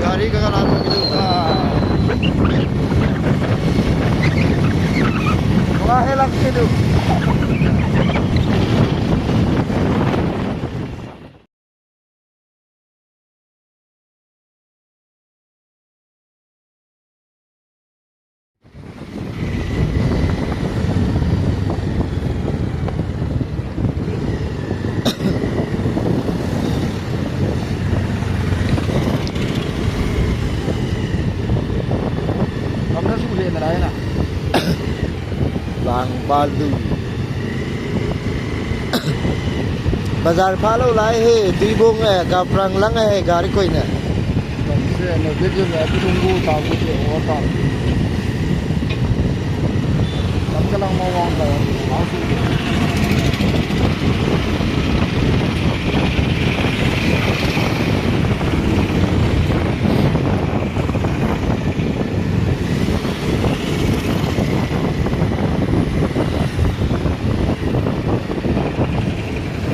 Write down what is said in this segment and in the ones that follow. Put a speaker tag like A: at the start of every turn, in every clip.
A: Gari ka kalano gitu ka. Mga helak gitu. Làng Ba Lư Bazar phá lâu lại he tuy bông hè cà prang lăng he gari koi nè sẽ nó biết chứ là cái đông gu tàu của chị ở tàu lắm cái lăng mau ngon rồi áo xù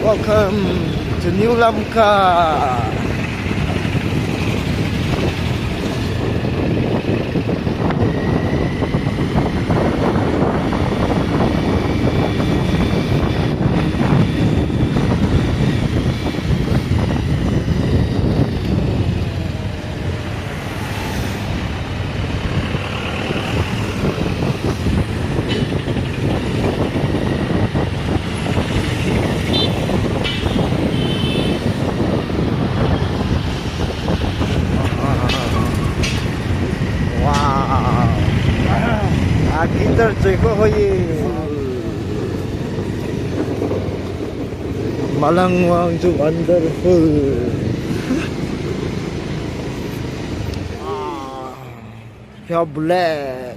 A: Welcome to New Lamka. Kinder chơi có hơi malang wang tu wonderful. Theo bullet,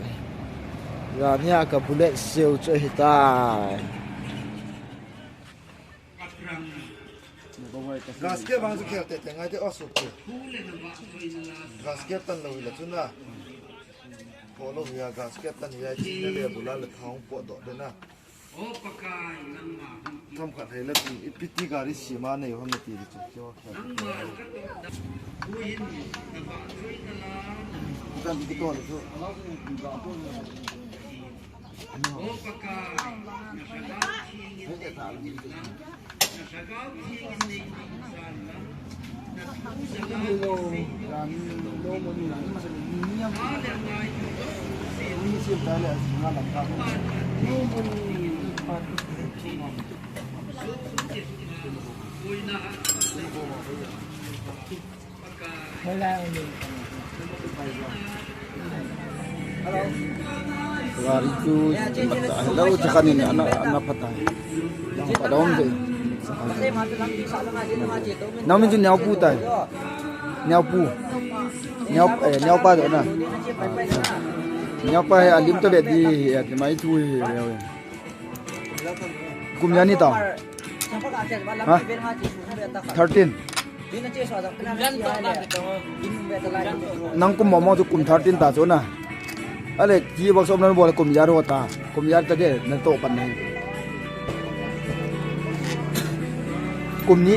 A: là nha cả bullet siêu chơi hitai. Gasket bang tu kêu tete ngay tu osuk tu. Gasket tan loi lah tu na. Kalau dia gasket tan dia cina dia bulan le thang pot dok dena. Tham khát hay là ipiti gari sima này hôm nay thì cho. Bukan begitu lah tu. Lari itu lalu cekan ini anak patah. Yang pada om tu. Nama itu nyau pu tay. Nyau pu. Nyau pa tu na. Nyau pa alim tu bedi mai tu. Kumnya ni tau. Ha? 13. Nang kum momo tu kum 13 ta so na. Ale ji bak som nan bol kum yar hota. Kum yar ta de nan to pan nai. Kum ni.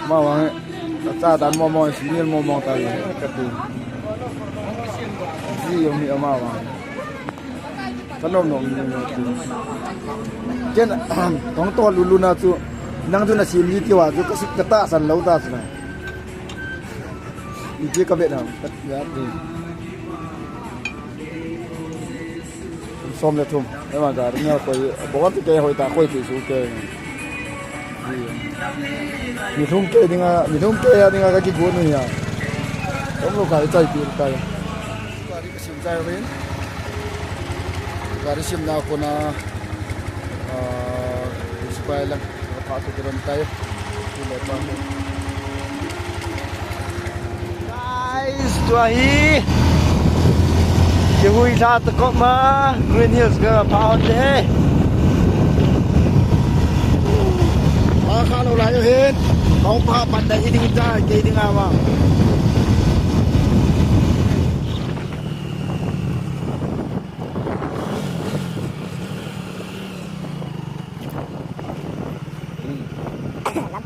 A: Ma wang ta dan momo senior momo ta ye ka tu. Ji yo mi ma wang. Tanom nom ni tu. Jen tong to lulu na tu nang tu na sim ni ti wa tu ka sik ta san lo ta sa. Ni je ka be na kat ya ni. Som le thum. Ai ma da ni ko bo wa tu ke hoi ta ko ti su ke. Ni thum ke ya dinga ka ki go ni ya. Tong lo ka chai pi ta. Gari ka sim chai wen. Gari sim na ko na supaya lang makapasok rin tayo. Guys, tu ahi cái Huilhah ta có mà Green Hills cái Phat thế khá lâu lại cho hết không Phat bạn đây đi ra cái đi nào mà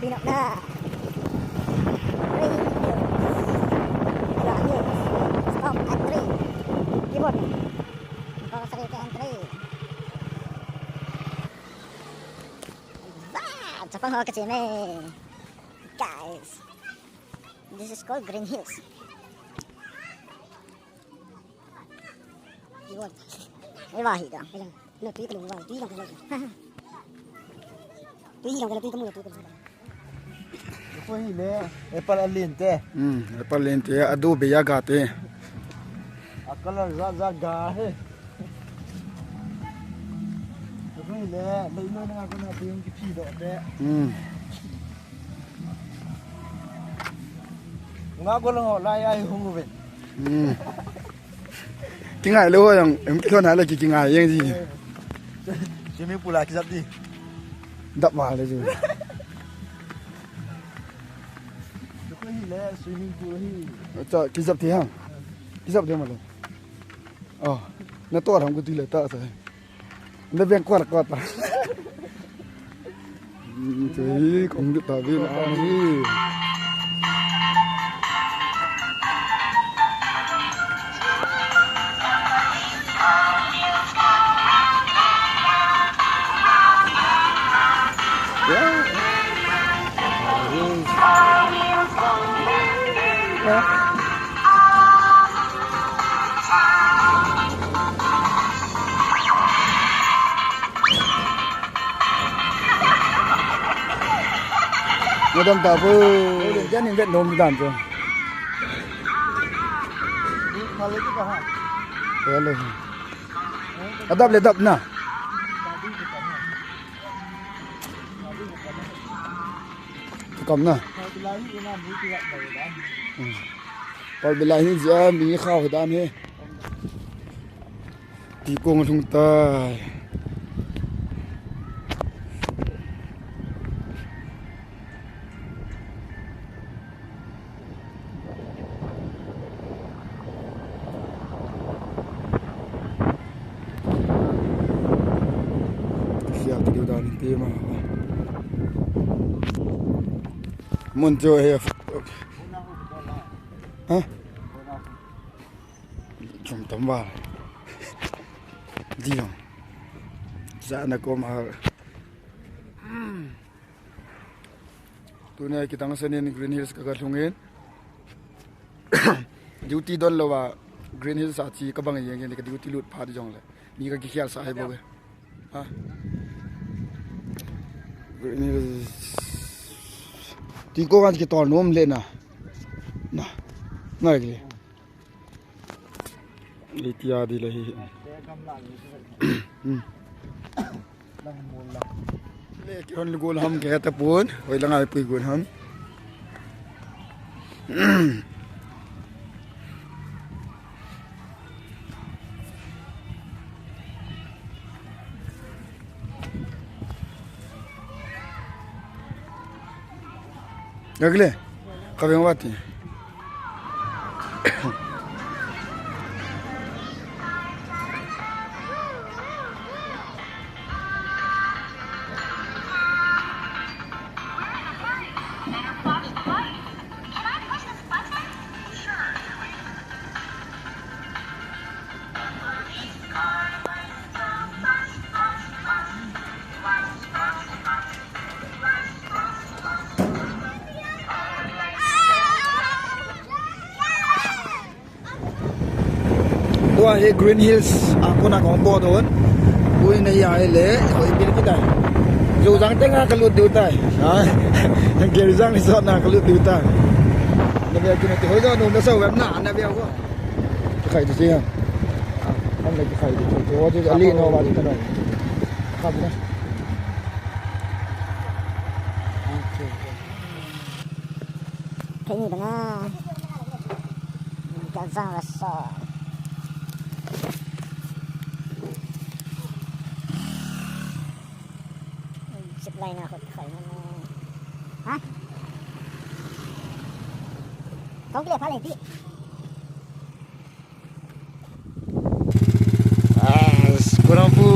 B: binok na. Stop at 3. Keyboard. Para sa rete entry. Wow! Sa panghawa kasi guys, this is called Green Hills. Keyboard. Wahi ka. Lo tuwi ka lang wahi. Tuwi lang ka lang. Tuwi lang ka lang. Tuwi ka muna.
A: Huilhah. Epalente. Epalente. Adobe ya gate. Akala za gahe. Huilhah. Laino na ako na yung kipido de. Nga ko lang laya yung humuben. Tingay lo yang ko na la tingay yang gì. Swimming pool aki sab di. Đập vàoเลยchứ. Swimming pool hi. Cho cái dập thế hả? Cái dập thế mà luôn. Nó to không có tí là to rồi. Nó bên quạt mà. Thế cũng được tao biết là đi. Madam tahu, jangan ingat nom dan tu. Kalau itu kah? Kalau. Adab le adab na. Cầm na. Kalau bila ini dia mie kau dah ni. Tikung sung tai. Siap dia dah nanti mah. Muncul ya. Hah? Cuma tambah. Diam. Sana kau mahal. Tu ni kita ngasanin Green Hills kakak lungin. Duty don lawa Green Hills saci kabang yang ni kita duty lut Phat jong le. Ni kakak kial sahai boge. Hah? Green Hills. Tiko kan kita nom le na. Nah. Nah lagi. Litia di lahi. Le kion gol ham ke ta pun, oi lang ai pui gol ham. Agle. Kabe ngawati. Tua Green Hills aku nak ngombo tu kan. Kui na ya le, oi bil kita. Dù rằng tengah kelut diutai. Yang gerizang ni sot nak kelut diutai. Nabi aku nanti hoja nu na sau web na nabi aku. Khai tu sih. Am lagi khai tu. Tu hoja ali no ba tu na. Khab na.
B: Cái gì đó nha. Cái răng là sợ. Chụp lại nào khỏi nó. Hả? Không cái đẹp phá lên tí.
A: Kurang pu.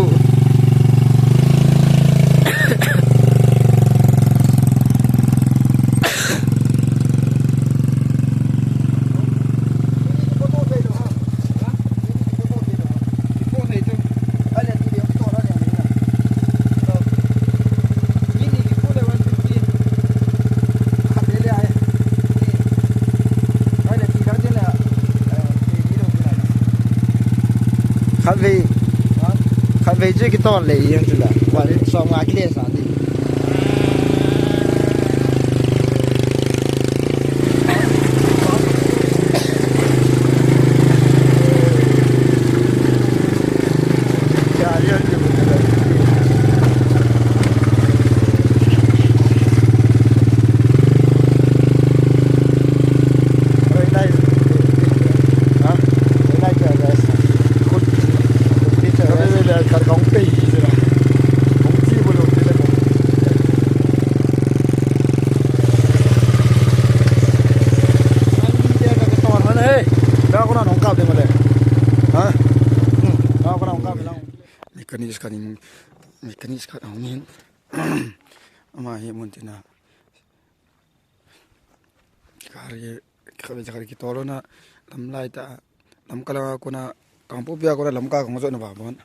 A: về khăn về chứ cái to lấy như thế là quả đến sau ngoài cái đèn sáng đi mekanis kat angin ama he montina kari kita na lam lai ta lam kala ko na kampu pia ko na lamka ko zo na ba bon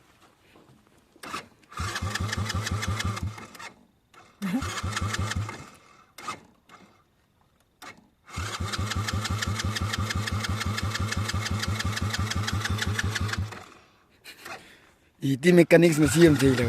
A: iti mekanik museum je le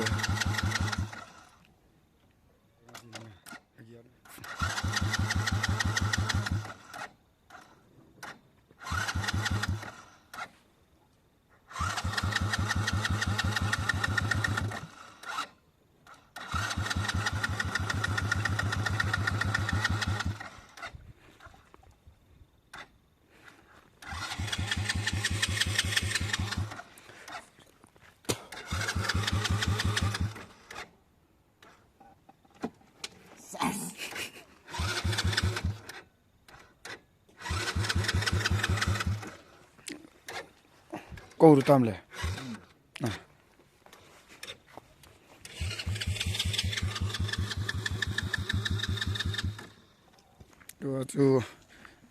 A: ko ru tam le tu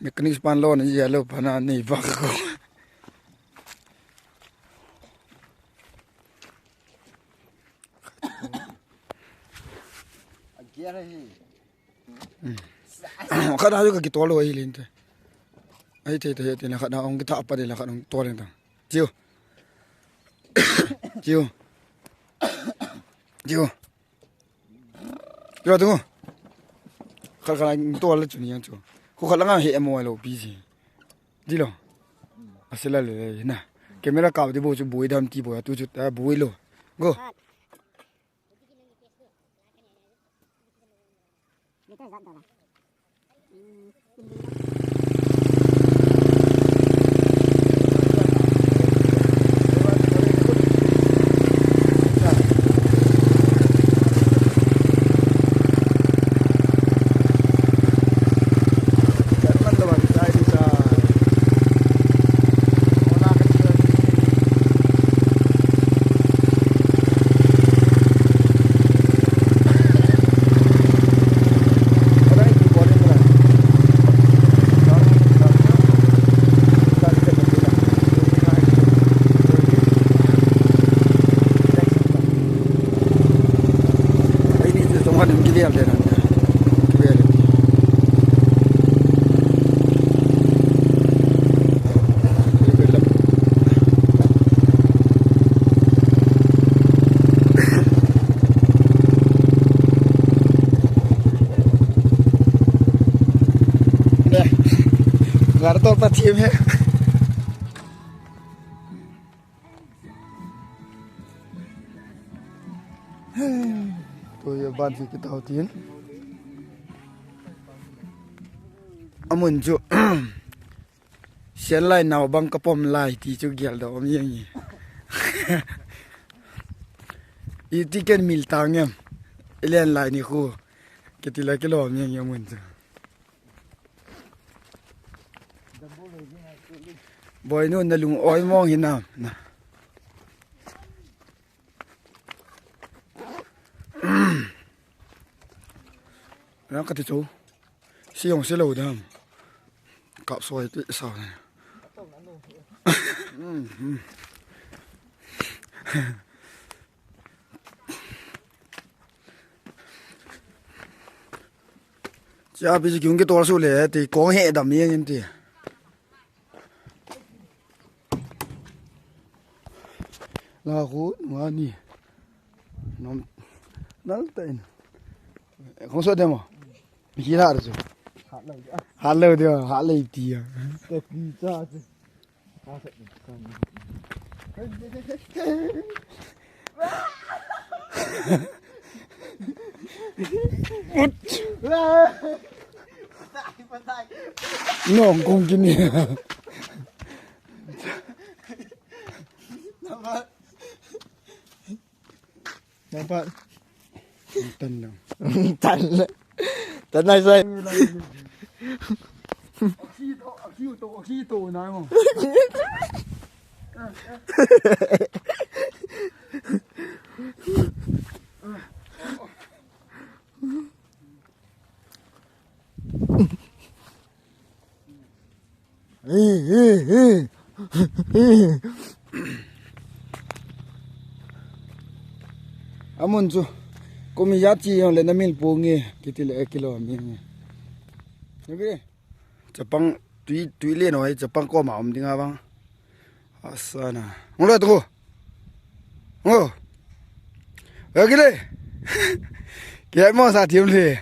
A: mekanik pan lo ni ya lo pana ni ba ko kada ayo ka kitolo ai linte ai te na kada ong kita apa de la kada ong tolen ta jiu jiu jiu yo tu kada tolen tu ni yang tu ko kada nga he mo lo bi si di lo asela le na camera ka de bo chu boi dam ti bo tu chu ta boi lo go Garto patiem है तो ये बात भी कितना होती है अमुन जो शेल लाई नाव बंग कपम लाई ती जो गेल दो अम यही ये टिकट मिलता है इलेन लाई नि को कितला किलो अम यही अमुन जो boy no na lung oi mong hinam na na ka ti chu si yong si lo dam kap soi ti sa na cha bi ji kyung ke tor su le ti ko he dam yen ti là khô mà nè nó tên không sợ dem à gì là rồi hạ lâu đi hạ lâu đi à cái gì cha chứ nó không kinh nè Bapak tenang. Tenang saya. Oksi to nai mo. Amun tu, kami jati yang le namil pungi kita le kilo mi. Okey. Jepang tui le noi Jepang ko ma dinga bang. Asana. Ngolo tu. Oh. Okey le. Kaya mo sa tim le.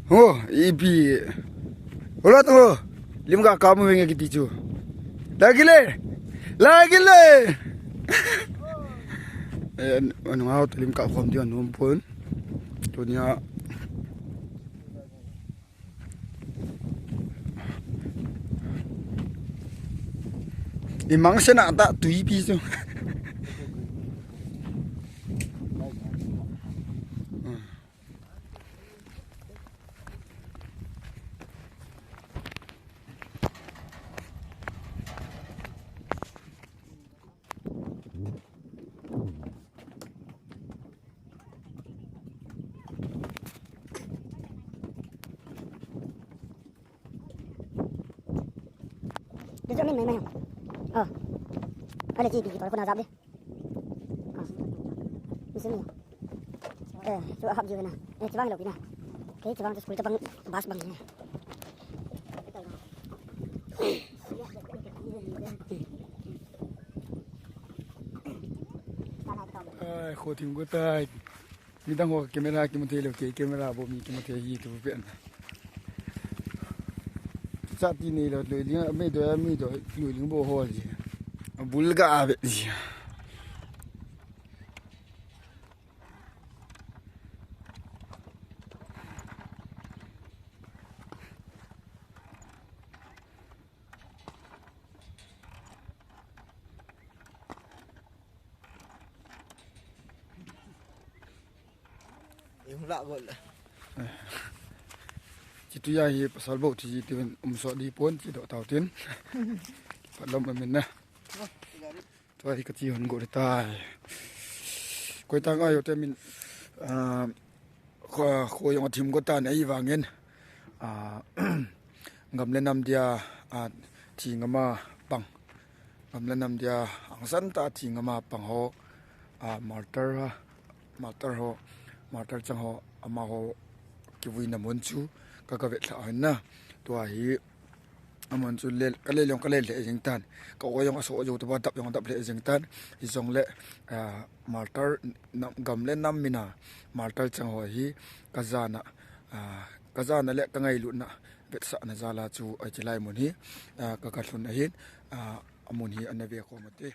A: Oh, ipi. Ngolo tu. Limka kamu wengi kiti chu. Lagi le. Lagi le. Ano nga ako talim ka akong diyan noon po ito niya imang siya na ata 2 piso
B: Đưa cho mình mày đây là chị bị con nào dám đi đi xem nè chỗ học gì nè chị vang lộc đi nè cái chị vang cho school cho bằng bas bằng này
A: khổ tìm của ta mi đang ngồi camera kim một lều cái camera bộ mi kim một gì tụ viện sát tí này là lười liếng mấy đứa lười liếng bộ hồ gì bún gà vậy gì
C: Em lạ gọi là
A: chỉ tuy ai pasal bộ thì chỉ sọ đi bốn chỉ độ tàu tiến phát lâm ở mình nè tôi cái chi hồn gọi ta quay tăng ai ở mình khôi yang thím có ta này vàng ngân ngầm lên năm dia chỉ ngắm mà bằng ngầm lên năm dia ang san ta chỉ ngắm mà bằng ho marter chang ho ama ho ki vui na mon chu ka ka vet la na to hi amon chu le ka le long ka le le jing tan ka o yong aso jo to ba tap yong tap le jing tan hi jong le marter nam gam le nam mina marter chang ho hi ka zana le ka ngai lu na vet sa na zala chu ai chilai mon hi ka ka thun hi amon hi anave ko mate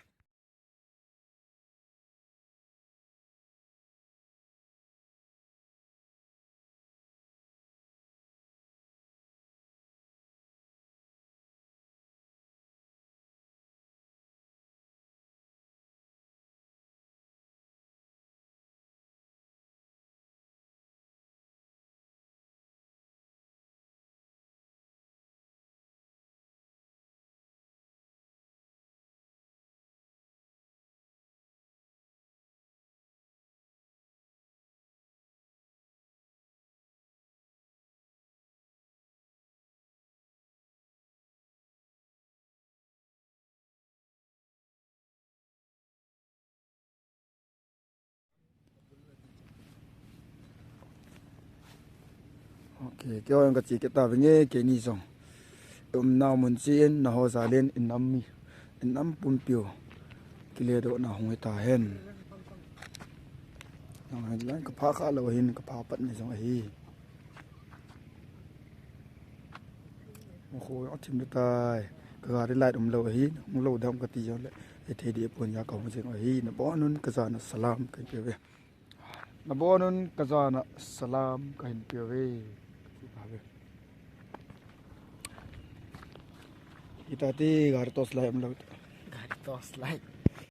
A: okay kyo ang ka chi ke ta nge ke ni song naw mun chi en na ho za len in nam pun pio kile do na hung ta hen nang lan ka pha kha lo hin ka pha pat ni song hiโอ้ยทิมตายก็ได้ไล่ดมโลฮีมโลดำกะติยอเลยไอ้เทดีปุ่นยาเก่ามาเสียงฮีนะบ่นุนกะซานะสลามกันเปียวเวนะบ่นุนกะซานะสลามกันเปียวเวสิบาเวkita ti gartos lai am lo
C: Gantos like.